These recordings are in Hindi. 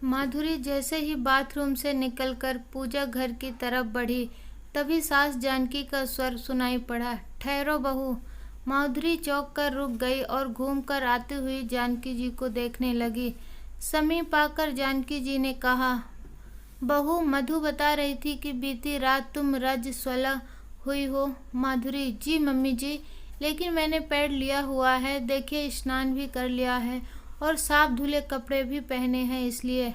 माधुरी जैसे ही बाथरूम से निकलकर पूजा घर की तरफ बढ़ी, तभी सास जानकी का स्वर सुनाई पड़ा, ठहरो बहू। माधुरी चौंक कर रुक गई और घूमकर आती हुई जानकी जी को देखने लगी। समीप आकर जानकी जी ने कहा, बहू, मधु बता रही थी कि बीती रात तुम रजस्वला हुई हो। माधुरी, जी मम्मी जी, लेकिन मैंने पैड लिया हुआ है, देखिए स्नान भी कर लिया है और साफ धुले कपड़े भी पहने हैं इसलिए।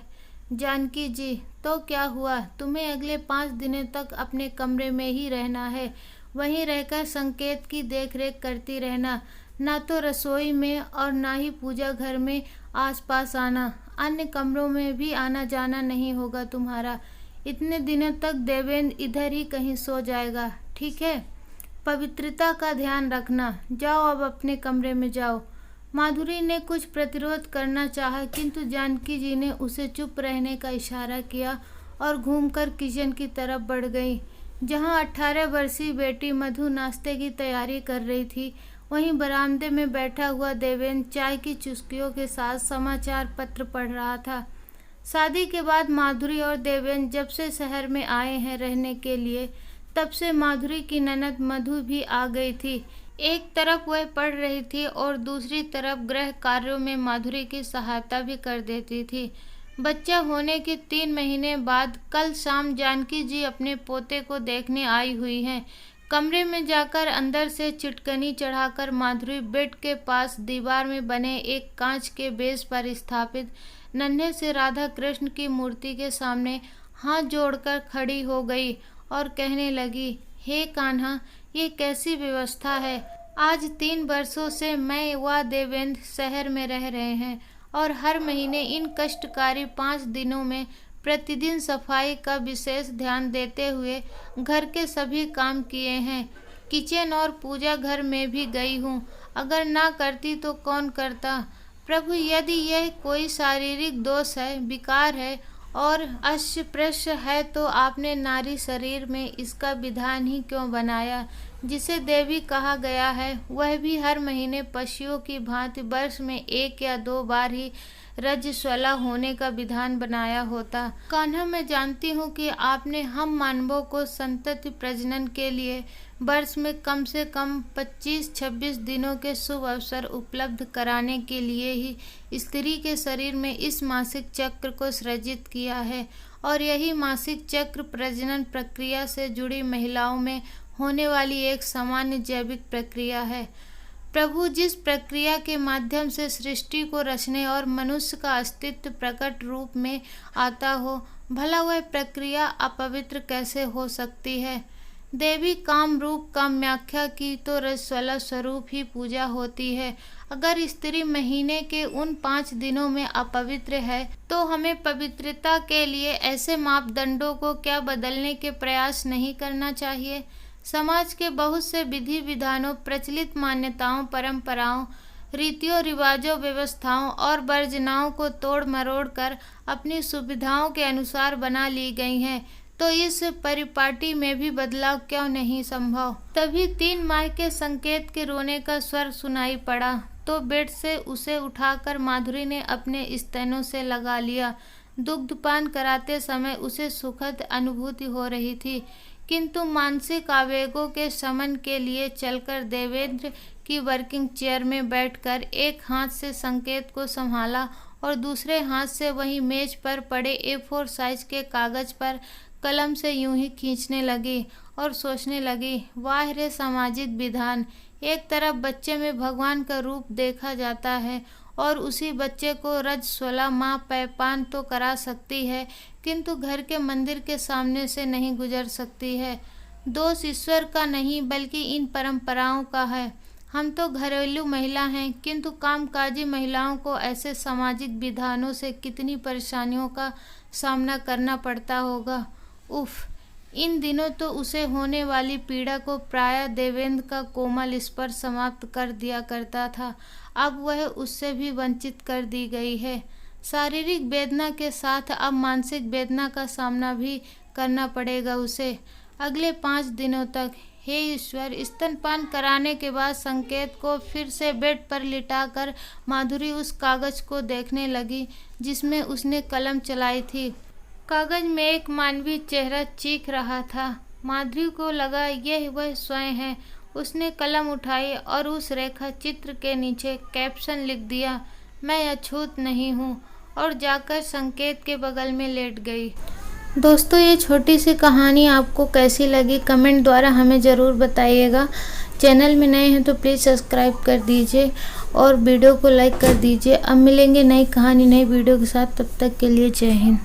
जानकी जी, तो क्या हुआ, तुम्हें अगले 5 दिनों तक अपने कमरे में ही रहना है। वहीं रहकर संकेत की देखरेख करती रहना, ना तो रसोई में और ना ही पूजा घर में आसपास आना। अन्य कमरों में भी आना जाना नहीं होगा तुम्हारा। इतने दिनों तक देवेंद्र इधर ही कहीं सो जाएगा, ठीक है। पवित्रता का ध्यान रखना। जाओ, अब अपने कमरे में जाओ। माधुरी ने कुछ प्रतिरोध करना चाहा, किंतु जानकी जी ने उसे चुप रहने का इशारा किया और घूमकर किचन की तरफ बढ़ गई, जहां 18 वर्षीय बेटी मधु नाश्ते की तैयारी कर रही थी। वहीं बरामदे में बैठा हुआ देवेंद्र चाय की चुस्कियों के साथ समाचार पत्र पढ़ रहा था। शादी के बाद माधुरी और देवेंद्र जब से शहर में आए हैं रहने के लिए, तब से माधुरी की ननद मधु भी आ गई थी। एक तरफ वह पढ़ रही थी और दूसरी तरफ गृह कार्यों में माधुरी की सहायता भी कर देती थी। बच्चा होने के 3 महीने बाद कल शाम जानकी जी अपने पोते को देखने आई हुई हैं। कमरे में जाकर अंदर से चिटकनी चढ़ाकर माधुरी बेड के पास दीवार में बने एक कांच के बेस पर स्थापित नन्हे से राधा कृष्ण की मूर्ति के सामने हाथ जोड़कर खड़ी हो गई और कहने लगी, हे कान्हा, ये कैसी व्यवस्था है। आज 3 वर्षों से मैं व देवेंद्र शहर में रह रहे हैं और हर महीने इन कष्टकारी 5 दिनों में प्रतिदिन सफाई का विशेष ध्यान देते हुए घर के सभी काम किए हैं। किचन और पूजा घर में भी गई हूँ। अगर ना करती तो कौन करता। प्रभु, यदि यह कोई शारीरिक दोष है, विकार है और अस्पृश्य है, तो आपने नारी शरीर में इसका विधान ही क्यों बनाया। जिसे देवी कहा गया है, वह भी हर महीने पशुओं की भांति वर्ष में 1 या 2 बार ही रजस्वला होने का विधान बनाया होता। कान्हा, मैं जानती हूँ कि आपने हम मानवों को संतति प्रजनन के लिए वर्ष में कम से कम 25-26 दिनों के शुभ अवसर उपलब्ध कराने के लिए ही स्त्री के शरीर में इस मासिक चक्र को सृजित किया है, और यही मासिक चक्र प्रजनन प्रक्रिया से जुड़ी महिलाओं में होने वाली एक सामान्य जैविक प्रक्रिया है। प्रभु, जिस प्रक्रिया के माध्यम से सृष्टि को रचने और मनुष्य का अस्तित्व प्रकट रूप में आता हो, भला वह प्रक्रिया अपवित्र कैसे हो सकती है। देवी काम रूप काम्याख्या की तो रजस्वला स्वरूप ही पूजा होती है। अगर स्त्री महीने के उन 5 दिनों में अपवित्र है, तो हमें पवित्रता के लिए ऐसे मापदंडों को क्या बदलने के प्रयास नहीं करना चाहिए। समाज के बहुत से विधि विधानों, प्रचलित मान्यताओं, परंपराओं, रीतियों, रिवाजों, व्यवस्थाओं और वर्जनाओं को तोड़ मरोड़ कर अपनी सुविधाओं के अनुसार बना ली गई हैं, तो इस परिपाटी में भी बदलाव क्यों नहीं संभव। तभी 3 माह के संकेत के रोने का स्वर सुनाई पड़ा, तो बेड से उसे उठाकर माधुरी ने अपने स्तनों से लगा लिया। दुग्धपान कराते समय उसे सुखद अनुभूति हो रही थी, किंतु मानसिक आवेगों के शमन के लिए चलकर देवेंद्र की वर्किंग चेयर में बैठकर एक हाथ से संकेत को संभाला और दूसरे हाथ से वही मेज पर पड़े A4 साइज के कागज पर कलम से यूं ही खींचने लगी और सोचने लगी, वाह रे सामाजिक विधान। एक तरफ बच्चे में भगवान का रूप देखा जाता है और उसी बच्चे को रजस्वला माँ पैपान तो करा सकती है, किंतु घर के मंदिर के सामने से नहीं गुजर सकती है। दोष ईश्वर का नहीं, बल्कि इन परंपराओं का है। हम तो घरेलू महिला हैं, किंतु कामकाजी महिलाओं को ऐसे सामाजिक विधानों से कितनी परेशानियों का सामना करना पड़ता होगा। उफ, इन दिनों तो उसे होने वाली पीड़ा को प्रायः देवेंद्र का कोमल स्पर्श समाप्त कर दिया करता था। अब वह उससे भी वंचित कर दी गई है। शारीरिक वेदना के साथ अब मानसिक वेदना का सामना भी करना पड़ेगा उसे अगले 5 दिनों तक। हे ईश्वर। स्तनपान कराने के बाद संकेत को फिर से बेड पर लिटाकर माधुरी उस कागज को देखने लगी जिसमें उसने कलम चलाई थी। कागज में एक मानवीय चेहरा चीख रहा था। माधुरी को लगा यह वह स्वयं है। उसने कलम उठाई और उस रेखा चित्र के नीचे कैप्शन लिख दिया, मैं अछूत नहीं हूँ, और जाकर संकेत के बगल में लेट गई। दोस्तों, ये छोटी सी कहानी आपको कैसी लगी कमेंट द्वारा हमें ज़रूर बताइएगा। चैनल में नए हैं तो प्लीज़ सब्सक्राइब कर दीजिए और वीडियो को लाइक कर दीजिए। अब मिलेंगे नई कहानी नई वीडियो के साथ, तब तक के लिए जय हिंद।